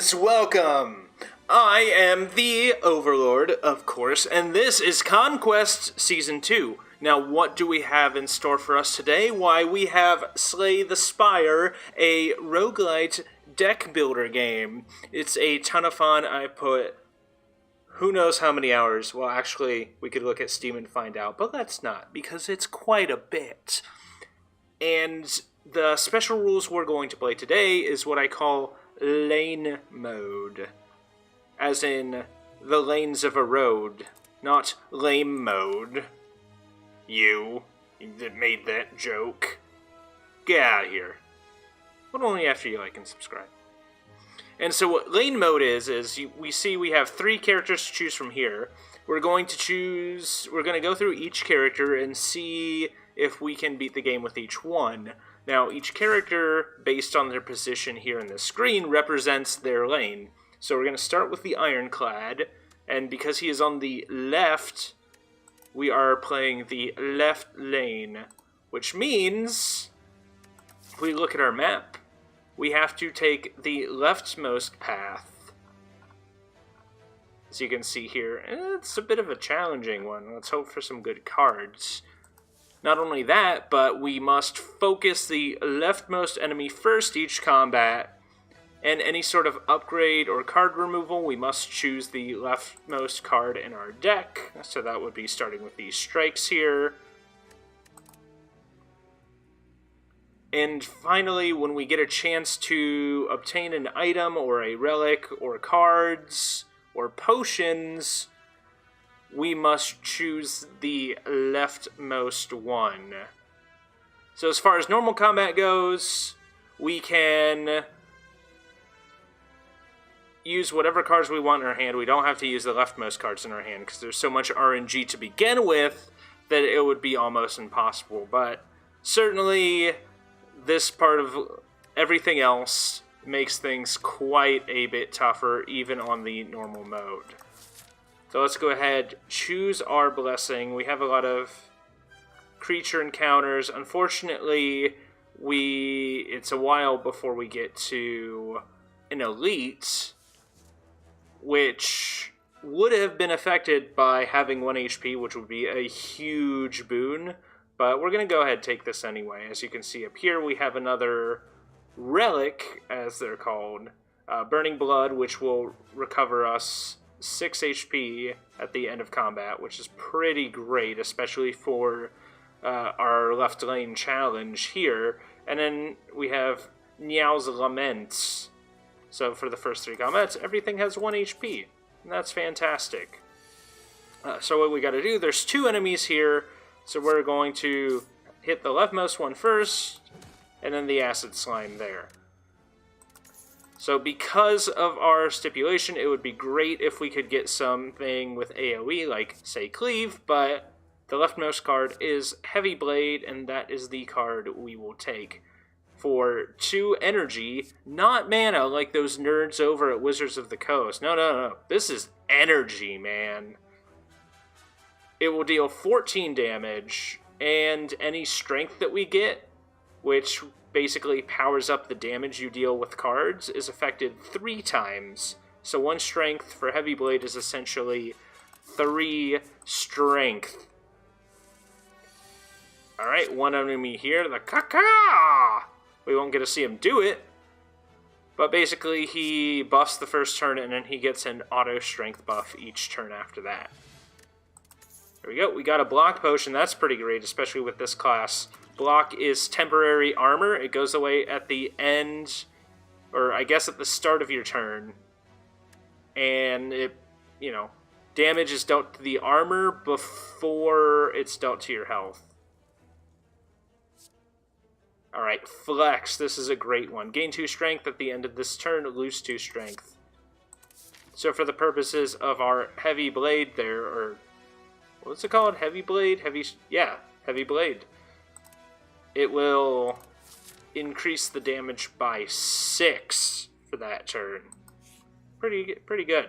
Guys, welcome! I am the Overlord, of course, and this is Conquest Season 2. Now, what do we have in store for us today? Why, we have Slay the Spire, a roguelite deck builder game. It's a ton of fun. I put who knows how many hours. Well, actually, we could look at Steam and find out, but let's not, because it's quite a bit. And the special rules we're going to play today is what I call lane mode. As in, the lanes of a road, not lame mode. You that made that joke. Get out of here. But only after you like and subscribe. And so what lane mode is we have 3 characters to choose from here. We're going to go through each character and see if we can beat the game with each one. Now, each character, based on their position here in the screen, represents their lane. So we're going to start with the Ironclad, and because he is on the left, we are playing the left lane, which means, if we look at our map, we have to take the leftmost path. As you can see here, it's a bit of a challenging one. Let's hope for some good cards. Not only that, but we must focus the leftmost enemy first each combat, and any sort of upgrade or card removal, we must choose the leftmost card in our deck. So that would be starting with these strikes here. And finally, when we get a chance to obtain an item or a relic or cards or potions, we must choose the leftmost one. So as far as normal combat goes, we can use whatever cards we want in our hand. We don't have to use the leftmost cards in our hand because there's so much RNG to begin with that it would be almost impossible. But certainly this part of everything else makes things quite a bit tougher even on the normal mode. So let's go ahead, choose our blessing. We have a lot of creature encounters. Unfortunately, it's a while before we get to an elite, which would have been affected by having 1 HP, which would be a huge boon. But we're going to go ahead and take this anyway. As you can see up here, we have another relic, as they're called, Burning Blood, which will recover us 6 HP at the end of combat, which is pretty great, especially for our left lane challenge here. And then we have Niao's Laments. So for the first 3 combats, everything has 1 HP, and that's fantastic. So what we got to do, there's 2 enemies here, so we're going to hit the leftmost one first, and then the acid slime there. So because of our stipulation, it would be great if we could get something with AoE, like, say, Cleave, but the leftmost card is Heavy Blade, and that is the card we will take. For 2 energy, not mana like those nerds over at Wizards of the Coast. No. This is energy, man. It will deal 14 damage, and any strength that we get, which basically powers up the damage you deal with cards, is affected 3 times. So 1 strength for Heavy Blade is essentially 3 strength. Alright, 1 enemy here, the Kaka! We won't get to see him do it, but basically he buffs the first turn and then he gets an auto strength buff each turn after that. There we go, we got a block potion. That's pretty great, especially with this class. Block is temporary armor. It goes away at the end, or I guess at the start of your turn. And it, damage is dealt to the armor before it's dealt to your health. Alright, Flex. This is a great one. Gain 2 strength at the end of this turn, lose 2 strength. So for the purposes of our Heavy Blade there, or what's it called? Heavy Blade? Heavy Blade. It will increase the damage by 6 for that turn. Pretty good.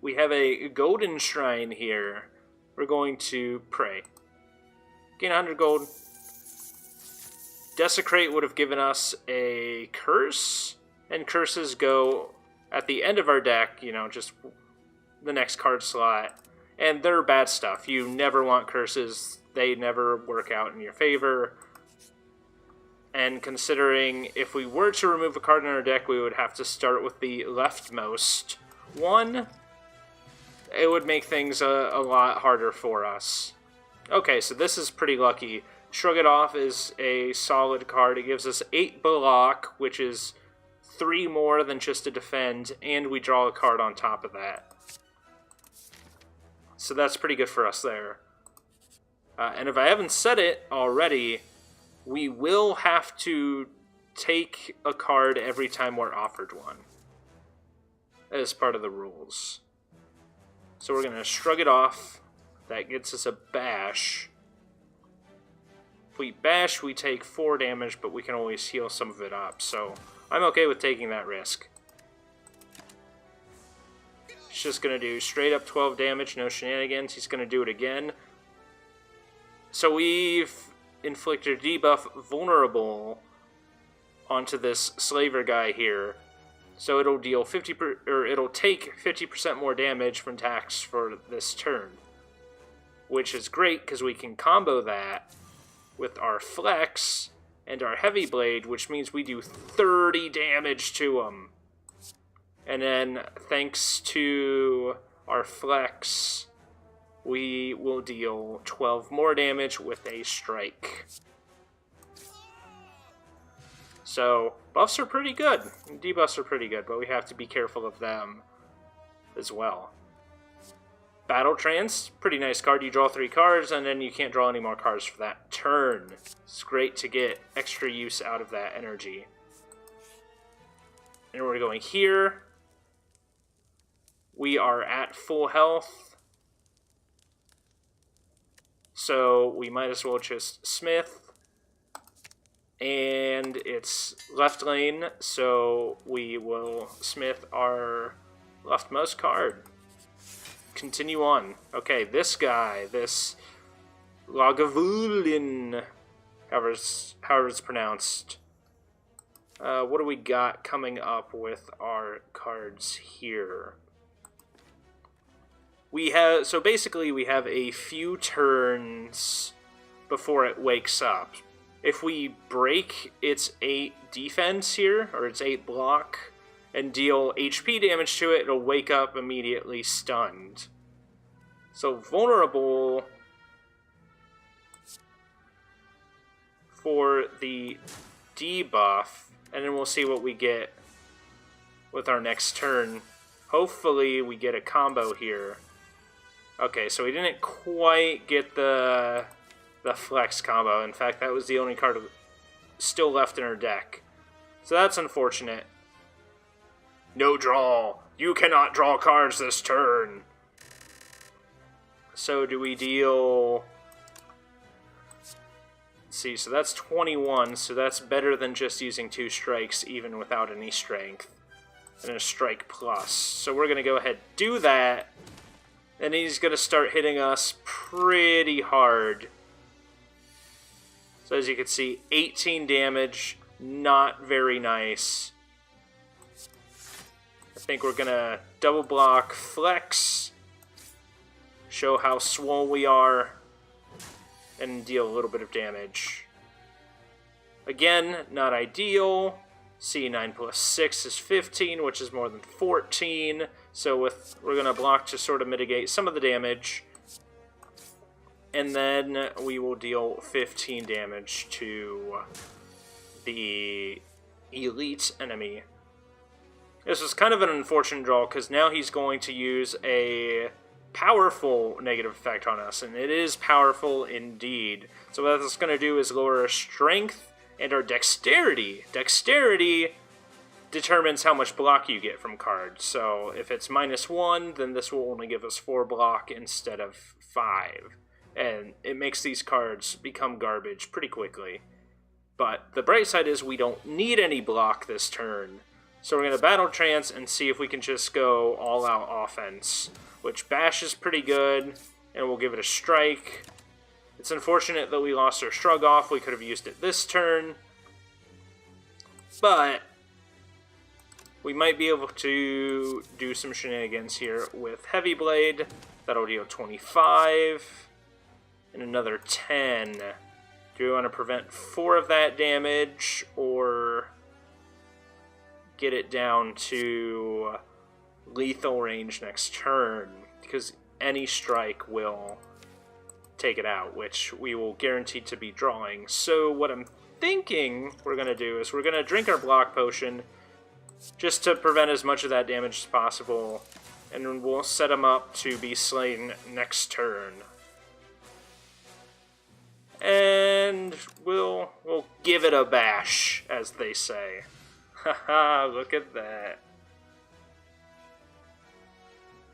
We have a Golden Shrine here. We're going to pray. Gain 100 gold. Desecrate would have given us a curse, And curses go at the end of our deck, you know, just the next card slot. And they're bad stuff. You never want curses. They never work out in your favor. And considering if we were to remove a card in our deck, we would have to start with the leftmost one. It would make things a lot harder for us. Okay, so this is pretty lucky. Shrug It Off is a solid card. It gives us 8 block, which is 3 more than just a defend, and we draw a card on top of that. So that's pretty good for us there. And if I haven't said it already, we will have to take a card every time we're offered one as part of the rules. So we're going to Shrug It Off. That gets us a bash. If we bash, we take 4 damage, but we can always heal some of it up. So I'm okay with taking that risk. He's just going to do straight up 12 damage, no shenanigans. He's going to do it again. So we've inflicted a debuff vulnerable onto this slaver guy here. So it'll deal it'll take 50% more damage from attacks for this turn, which is great because we can combo that with our flex and our heavy blade, which means we do 30 damage to him. And then thanks to our flex, we will deal 12 more damage with a strike. So, buffs are pretty good. Debuffs are pretty good, but we have to be careful of them as well. Battle Trance, pretty nice card. You draw 3 cards, and then you can't draw any more cards for that turn. It's great to get extra use out of that energy. And we're going here. We are at full health. So we might as well just Smith. And it's left lane, so we will Smith our leftmost card. Continue on. Okay, this guy, this Lagavulin, however it's pronounced. What do we got coming up with our cards here? So basically we have a few turns before it wakes up. If we break its 8 defense here, or its 8 block, and deal HP damage to it, it'll wake up immediately stunned. So vulnerable for the debuff, and then we'll see what we get with our next turn. Hopefully we get a combo here. Okay, so we didn't quite get the flex combo. In fact, that was the only card still left in our deck. So that's unfortunate. No draw. You cannot draw cards this turn. So do we deal... Let's see, so that's 21, so that's better than just using 2 strikes, even without any strength. And a strike plus. So we're going to go ahead and do that. And he's going to start hitting us pretty hard. So as you can see, 18 damage, not very nice. I think we're going to double block flex, show how swole we are, and deal a little bit of damage. Again, not ideal. See, 9 plus 6 is 15, which is more than 14. So we're going to block to sort of mitigate some of the damage. And then we will deal 15 damage to the elite enemy. This is kind of an unfortunate draw, because now he's going to use a powerful negative effect on us, and it is powerful indeed. So what that's going to do is lower our strength and our dexterity. Dexterity determines how much block you get from cards. So if it's -1, then this will only give us 4 block instead of 5. And it makes these cards become garbage pretty quickly. But the bright side is we don't need any block this turn. So we're going to Battle Trance and see if we can just go all-out offense, which Bash is pretty good, and we'll give it a strike. It's unfortunate that we lost our Shrug Off. We could have used it this turn. But We might be able to do some shenanigans here with Heavy Blade. That'll deal 25 and another 10. Do we want to prevent 4 of that damage or get it down to lethal range next turn? Because any strike will take it out, which we will guarantee to be drawing. So what I'm thinking we're going to do is we're going to drink our block potion just to prevent as much of that damage as possible, and we'll set him up to be slain next turn. And we'll give it a bash, as they say. Haha, look at that.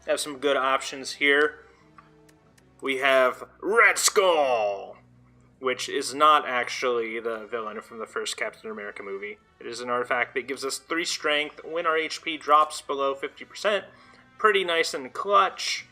Have some good options here. We have Red Skull, which is not actually the villain from the first Captain America movie. It is an artifact that gives us 3 strength when our HP drops below 50%. Pretty nice and clutch.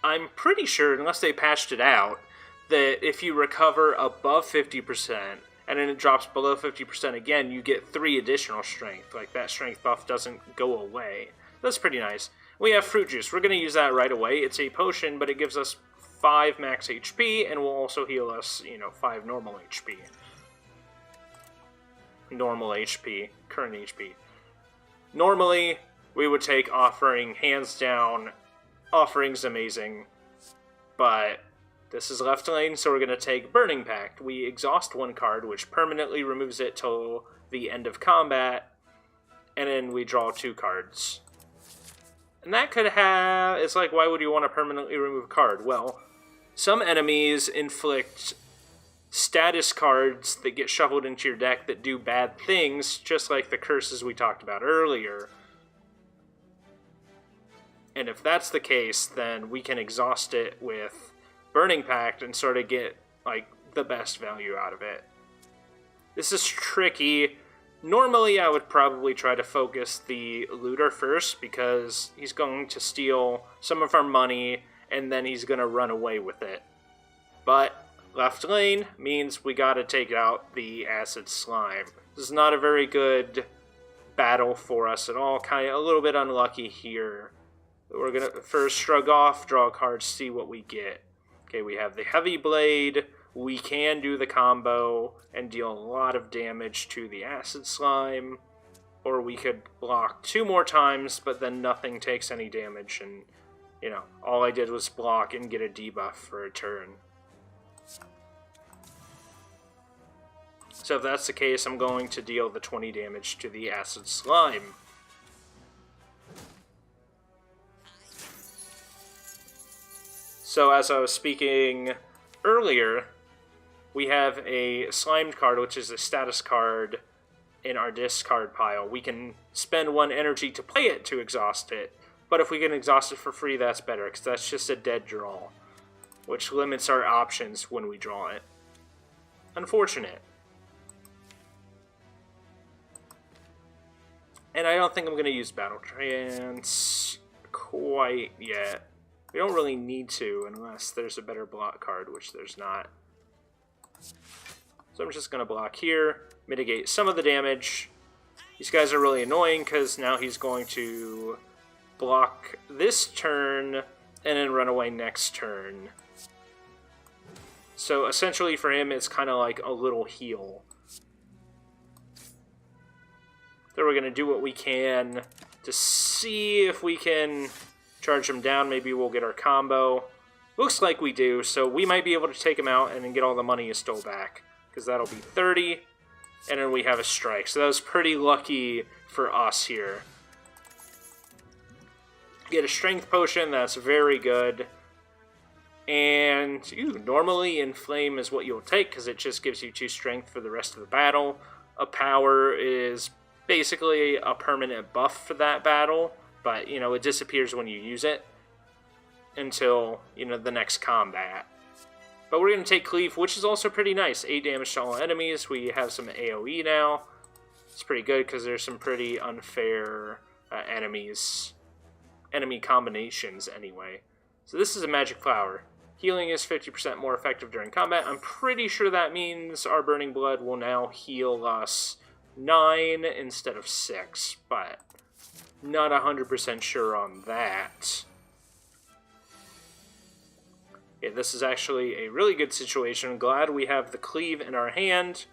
I'm pretty sure, unless they patched it out, that if you recover above 50% and then it drops below 50% again, you get 3 additional strength. Like, that strength buff doesn't go away. That's pretty nice. We have Fruit Juice. We're going to use that right away. It's a potion, but it gives us 5 max HP, and will also heal us, 5 normal HP. Normal HP. Current HP. Normally, we would take Offering, hands down. Offering's amazing. But this is left lane, so we're going to take Burning Pact. We exhaust 1 card, which permanently removes it till the end of combat, and then we draw 2 cards. And that could have... It's like, why would you want to permanently remove a card? Well, some enemies inflict status cards that get shuffled into your deck that do bad things, just like the curses we talked about earlier. And if that's the case, then we can exhaust it with Burning Pact and sort of get, the best value out of it. This is tricky. Normally, I would probably try to focus the looter first, because he's going to steal some of our money, and then he's going to run away with it. But left lane means we got to take out the Acid Slime. This is not a very good battle for us at all. Kind of a little bit unlucky here. We're going to first shrug off, draw a card, see what we get. Okay, we have the Heavy Blade. We can do the combo and deal a lot of damage to the Acid Slime. Or we could block 2 more times, but then nothing takes any damage. And, all I did was block and get a debuff for a turn. So if that's the case, I'm going to deal the 20 damage to the Acid Slime. So as I was speaking earlier, we have a Slimed card, which is a status card in our discard pile. We can spend 1 energy to play it to exhaust it, but if we can exhaust it for free, that's better, because that's just a dead draw, which limits our options when we draw it. Unfortunate. And I don't think I'm going to use Battle Trance quite yet. We don't really need to unless there's a better block card, which there's not. So I'm just going to block here, mitigate some of the damage. These guys are really annoying because now he's going to block this turn and then run away next turn. So essentially for him, it's kind of like a little heal. So we're going to do what we can to see if we can charge him down. Maybe we'll get our combo. Looks like we do, so we might be able to take him out and then get all the money you stole back, because that'll be 30, and then we have a strike. So that was pretty lucky for us here. Get a strength potion, that's very good. And normally Inflame is what you'll take, because it just gives you 2 strength for the rest of the battle. A power is basically a permanent buff for that battle, but it disappears when you use it until the next combat. But we're going to take Cleave, which is also pretty nice. 8 damage to all enemies. We have some AoE now. It's pretty good because there's some pretty unfair enemy combinations anyway. So this is a Magic Flower. Healing is 50% more effective during combat. I'm pretty sure that means our Burning Blood will now heal us 9 instead of 6, but not 100% sure on that. Yeah, this is actually a really good situation. I'm glad we have the cleave in our hand.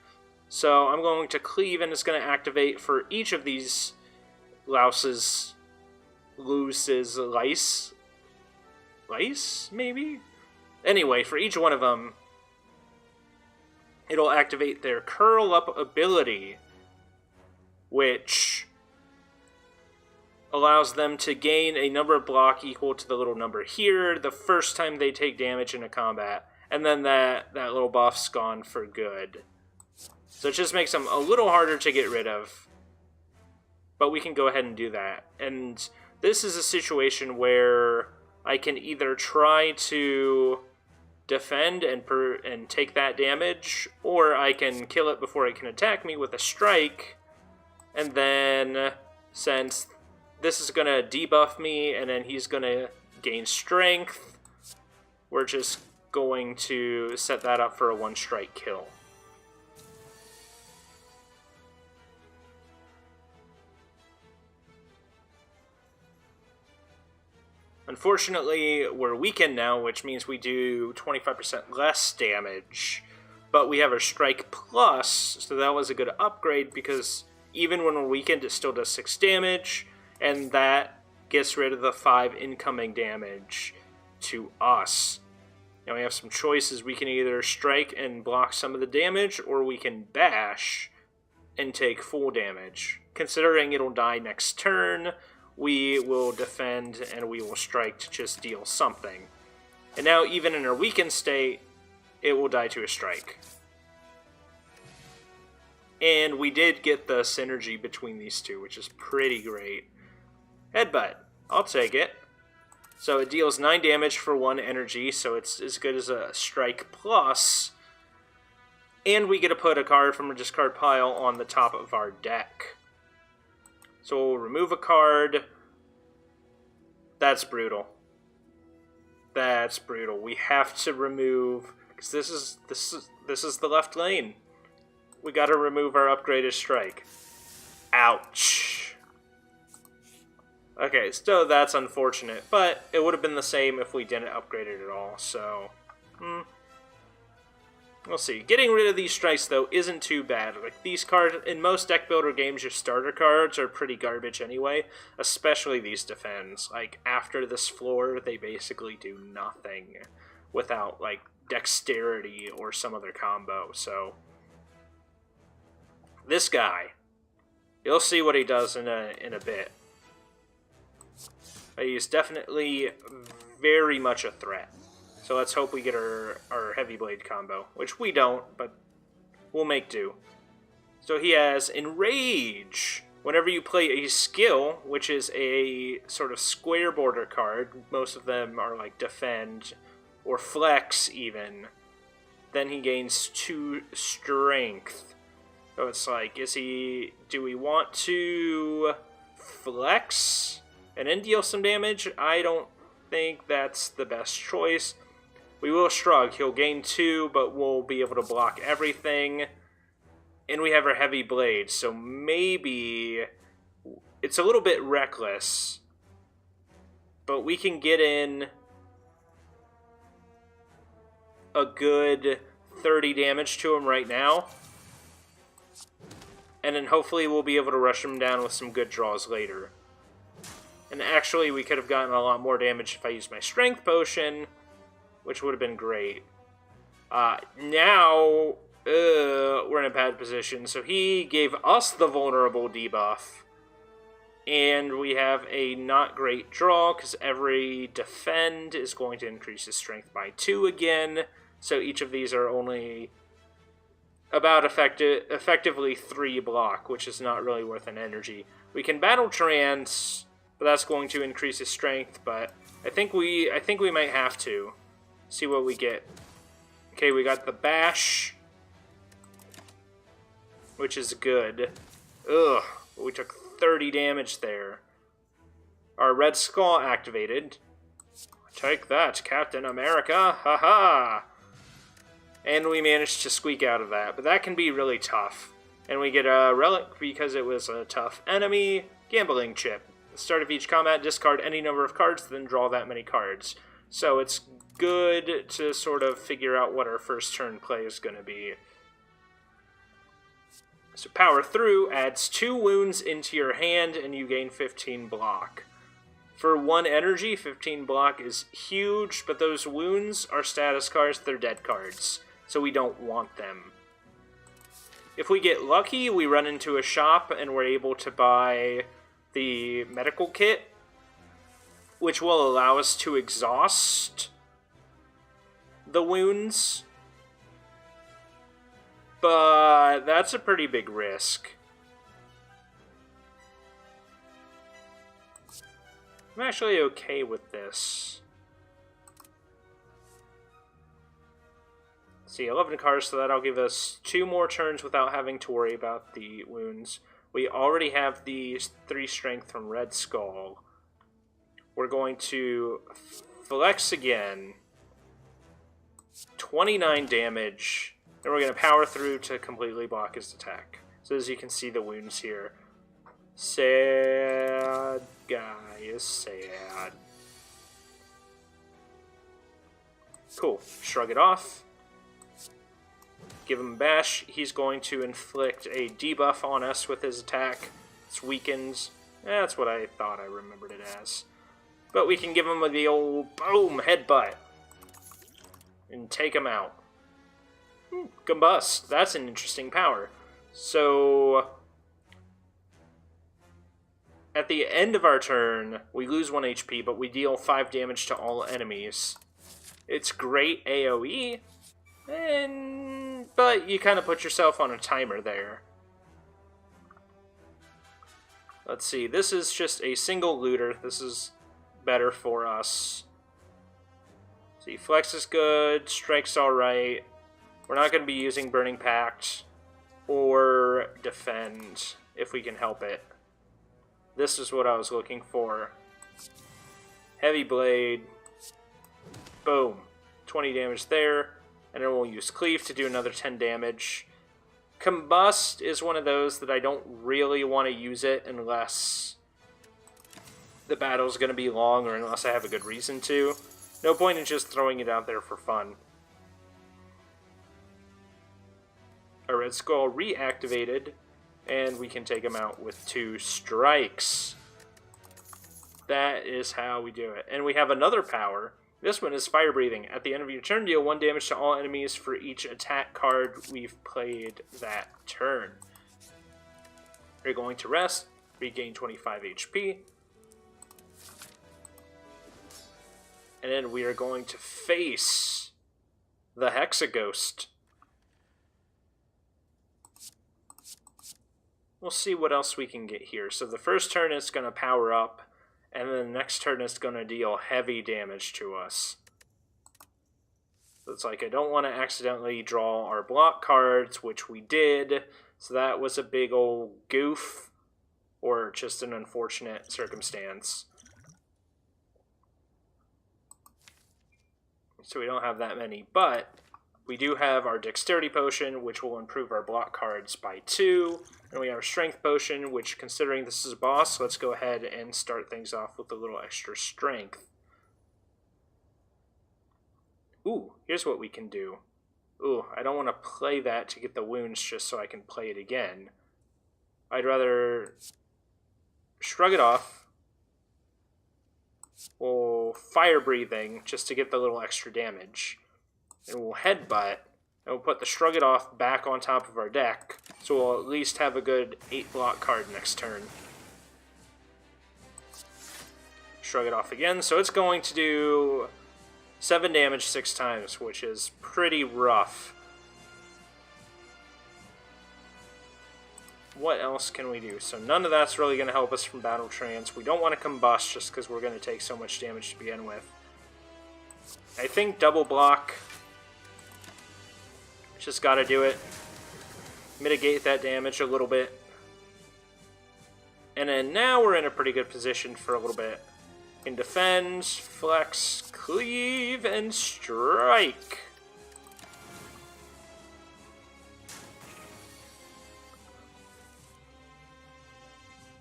So I'm going to cleave, and it's going to activate for each of these lice, maybe? Anyway, for each one of them, it'll activate their curl up ability, which allows them to gain a number of block equal to the little number here the first time they take damage in a combat, and then that little buff's gone for good. So it just makes them a little harder to get rid of, but we can go ahead and do that. And this is a situation where I can either try to defend and take that damage, or I can kill it before it can attack me with a strike, and then since this is going to debuff me, and then he's going to gain strength, we're just going to set that up for a one-strike kill. Unfortunately, we're weakened now, which means we do 25% less damage, but we have our Strike Plus, so that was a good upgrade, because even when we're weakened, it still does 6 damage, and that gets rid of the 5 incoming damage to us. Now we have some choices. We can either strike and block some of the damage, or we can bash and take full damage. Considering it'll die next turn, we will defend and we will strike to just deal something. And now, even in our weakened state, it will die to a strike. And we did get the synergy between these two, which is pretty great. Headbutt. I'll take it. So it deals 9 damage for 1 energy, so it's as good as a strike plus. And we get to put a card from a discard pile on the top of our deck. So we'll remove a card. That's brutal. That's brutal. We have to remove, because this is the left lane. We got to remove our upgraded strike. Ouch. Okay, so that's unfortunate, but it would have been the same if we didn't upgrade it at all, so we'll see. Getting rid of these strikes, though, isn't too bad. Like, these cards, in most deck builder games, your starter cards are pretty garbage anyway, especially these defends. Like, after this floor, they basically do nothing without, like, dexterity or some other combo, so this guy, you'll see what he does in a bit. He's definitely very much a threat. So let's hope we get our Heavy Blade combo, which we don't, but we'll make do. So he has Enrage. Whenever you play a skill, which is a sort of square border card, most of them are like Defend or Flex even, then he gains 2 Strength. So it's like, do we want to Flex and then deal some damage? I don't think that's the best choice. We will Shrug. He'll gain 2, but we'll be able to block everything. And we have our Heavy Blade, so maybe it's a little bit reckless, but we can get in a good 30 damage to him right now. And then hopefully we'll be able to rush him down with some good draws later. And actually, we could have gotten a lot more damage if I used my Strength Potion, which would have been great. Now, we're in a bad position. So he gave us the vulnerable debuff. And we have a not great draw, because every defend is going to increase his strength by 2 again. So each of these are only about effectively 3 block, which is not really worth an energy. We can Battle Trance, but that's going to increase his strength, but I think we might have to see what we get. Okay, we got the Bash, which is good. Ugh, we took 30 damage there. Our Red Skull activated. Take that, Captain America, haha! And we managed to squeak out of that, but that can be really tough. And we get a relic because it was a tough enemy. Gambling chip. At the start of each combat, discard any number of cards, then draw that many cards. So it's good to sort of figure out what our first turn play is going to be. So Power Through adds 2 wounds into your hand and you gain 15 block. For 1 energy, 15 block is huge, but those wounds are status cards, they're dead cards, so we don't want them. If we get lucky, we run into a shop and we're able to buy the medical kit, which will allow us to exhaust the wounds. But that's a pretty big risk. I'm actually okay with this. See, 11 cards, so that'll give us 2 more turns without having to worry about the wounds. We already have the 3 strength from Red Skull. We're going to flex again. 29 damage. And we're going to power through to completely block his attack. So as you can see the wounds here. Sad guy is sad. Cool. Shrug it off. Give him a bash. He's going to inflict a debuff on us with his attack. It's weakened. That's what I thought I remembered it as. But we can give him the old boom headbutt. And take him out. Combust. That's an interesting power. So at the end of our turn, we lose 1 HP, but we deal 5 damage to all enemies. It's great AoE, but you kind of put yourself on a timer there. Let's see, this is just a single looter. This is better for us. See, flex is good, strike's alright. We're not going to be using Burning Pact or Defend if we can help it. This is what I was looking for. Heavy Blade. Boom. 20 damage there. And then we'll use Cleave to do another 10 damage. Combust is one of those that I don't really want to use it unless the battle's going to be long or unless I have a good reason to. No point in just throwing it out there for fun. A Red Skull reactivated, and we can take him out with 2 strikes. That is how we do it. And we have another power. This one is Fire Breathing. At the end of your turn, deal 1 damage to all enemies for each attack card we've played that turn. We're going to rest, regain 25 HP. And then we are going to face the Hexaghost. We'll see what else we can get here. So the first turn is going to power up, and then the next turn is going to deal heavy damage to us. So it's like I don't want to accidentally draw our block cards, which we did. So that was a big old goof, or just an unfortunate circumstance. So we don't have that many, but we do have our Dexterity Potion, which will improve our block cards by 2. And we have a Strength Potion, which, considering this is a boss, let's go ahead and start things off with a little extra strength. Ooh, here's what we can do. Ooh, I don't want to play that to get the wounds just so I can play it again. I'd rather shrug it off. We'll Fire Breathing just to get the little extra damage. And we'll Headbutt. And we'll put the Shrug It Off back on top of our deck, so we'll at least have a good 8 block card next turn. Shrug It Off again, so it's going to do 7 damage 6 times, which is pretty rough. What else can we do? So none of that's really going to help us from Battle Trance. We don't want to Combust just because we're going to take so much damage to begin with. I think Double Block. Just gotta do it. Mitigate that damage a little bit. And then now we're in a pretty good position for a little bit. Can defend, flex, cleave, and strike.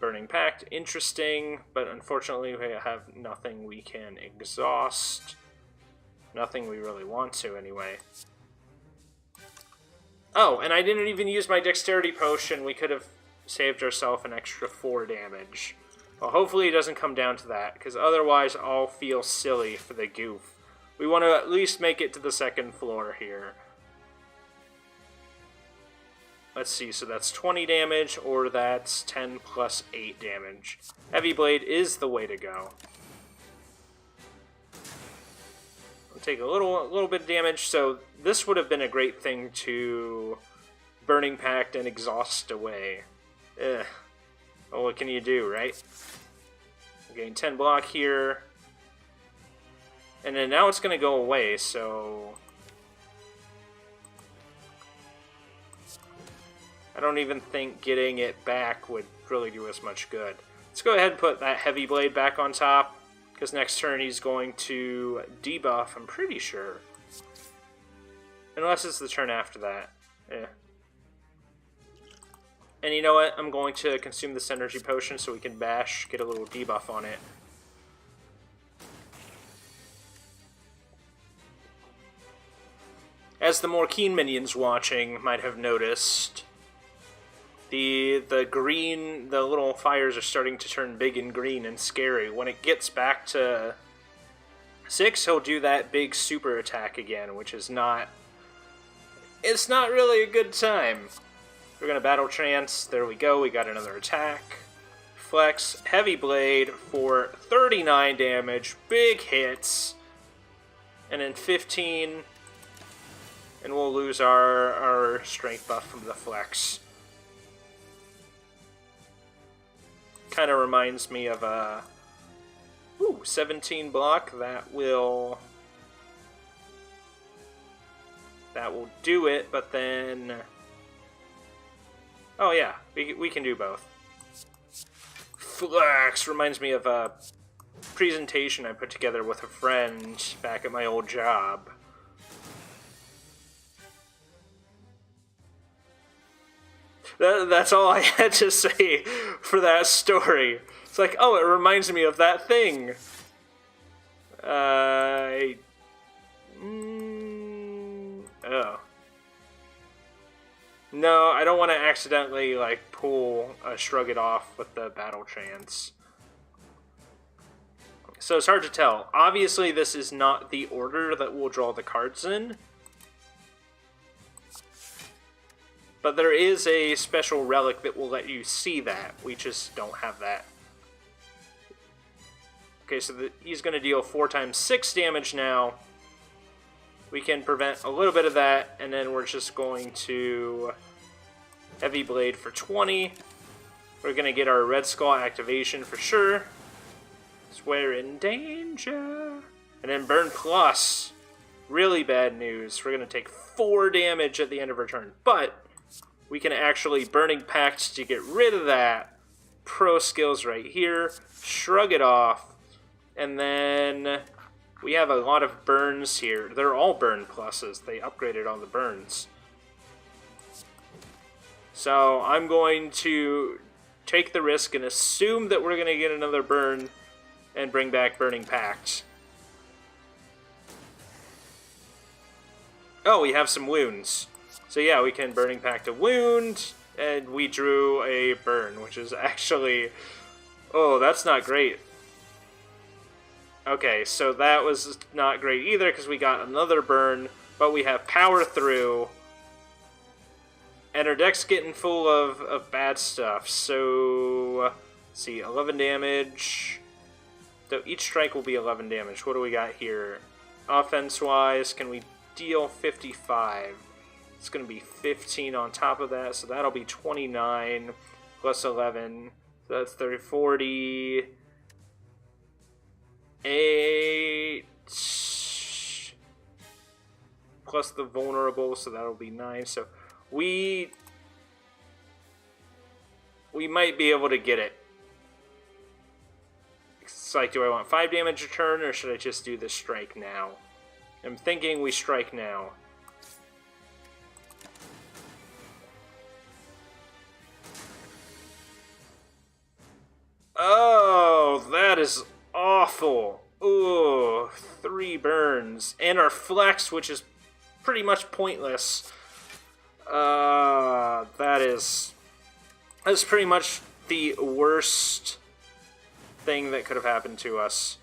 Burning Pact. Interesting, but unfortunately we have nothing we can exhaust. Nothing we really want to, anyway. Oh, and I didn't even use my Dexterity Potion. We could have saved ourselves an extra 4 damage. Well, hopefully it doesn't come down to that, because otherwise I'll feel silly for the goof. We want to at least make it to the 2nd floor here. Let's see, so that's 20 damage, or that's 10 plus 8 damage. Heavy Blade is the way to go. We'll take a little bit of damage, so this would have been a great thing to Burning Pact and exhaust away. Ugh. Well, what can you do, right? We're getting 10 block here. And then now it's going to go away, so I don't even think getting it back would really do us much good. Let's go ahead and put that Heavy Blade back on top, because next turn he's going to debuff, I'm pretty sure. Unless it's the turn after that. Eh. And you know what? I'm going to consume this energy potion so we can bash, get a little debuff on it. As the more keen minions watching might have noticed, the green, the little fires are starting to turn big and green and scary. When it gets back to 6, he'll do that big super attack again, which is not... It's not really a good time. We're going to Battle Trance. There we go. We got another attack. Flex. Heavy Blade for 39 damage. Big hits. And then 15. And we'll lose our strength buff from the Flex. Kind of reminds me of a 17 block. That will do it, but then oh yeah, we can do both. Flex reminds me of a presentation I put together with a friend back at my old job. That's all I had to say for that story. It's like, oh, it reminds me of that thing. Oh. No, I don't want to accidentally, like, shrug it off with the Battle Trance. So it's hard to tell. Obviously, this is not the order that we'll draw the cards in. But there is a special relic that will let you see that. We just don't have that. Okay, so he's going to deal 4 times 6 damage now. We can prevent a little bit of that, and then we're just going to Heavy Blade for 20. We're going to get our Red Skull activation for sure. So we're in danger. And then Burn Plus. Really bad news. We're going to take 4 damage at the end of our turn. But we can actually Burning Pact to get rid of that. Pro skills right here. Shrug it off. And then we have a lot of burns here. They're all burn pluses. They upgraded all the burns. So I'm going to take the risk and assume that we're going to get another burn and bring back Burning Pact. Oh, we have some wounds. So yeah, we can Burning Pact a wound, and we drew a burn, which is actually... Oh, that's not great. Okay, so that was not great either, because we got another burn, but we have Power Through, and our deck's getting full of bad stuff. So, let's see, 11 damage. So each strike will be 11 damage. What do we got here? Offense-wise, can we deal 55? It's going to be 15 on top of that, so that'll be 29 plus 11. So that's 30, 40... 8 plus the vulnerable, so that'll be 9. So we might be able to get it. It's like, do I want 5 damage a turn, or should I just do this strike now? I'm thinking we strike now. is awful. Ooh, 3 burns. And our flex, which is pretty much pointless. That's pretty much the worst thing that could have happened to us.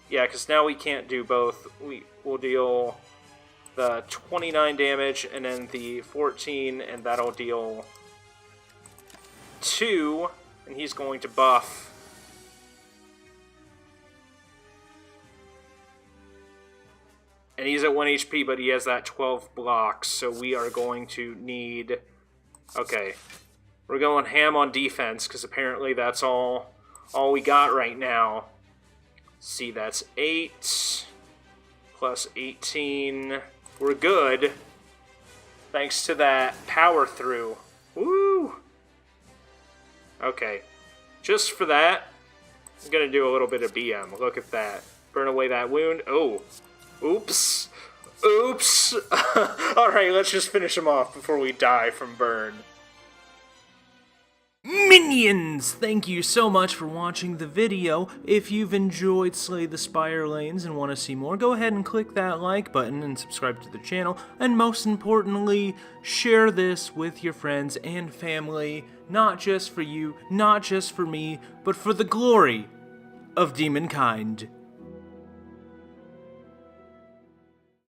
Yeah, because now we can't do both. We'll deal the 29 damage and then the 14, and that'll deal 2, and he's going to buff. And he's at 1 HP, but he has that 12 blocks, so we are going to need... Okay, we're going ham on defense, because apparently that's all we got right now. See, that's 8 plus 18. We're good, thanks to that power through. Woo! Okay, just for that, I'm going to do a little bit of BM. Look at that. Burn away that wound. Oh, oops. Oops. Alright, let's just finish him off before we die from burn. Minions! Thank you so much for watching the video. If you've enjoyed Slay the Spire Lanes and want to see more, go ahead and click that like button and subscribe to the channel. And most importantly, share this with your friends and family. Not just for you, not just for me, but for the glory of demonkind.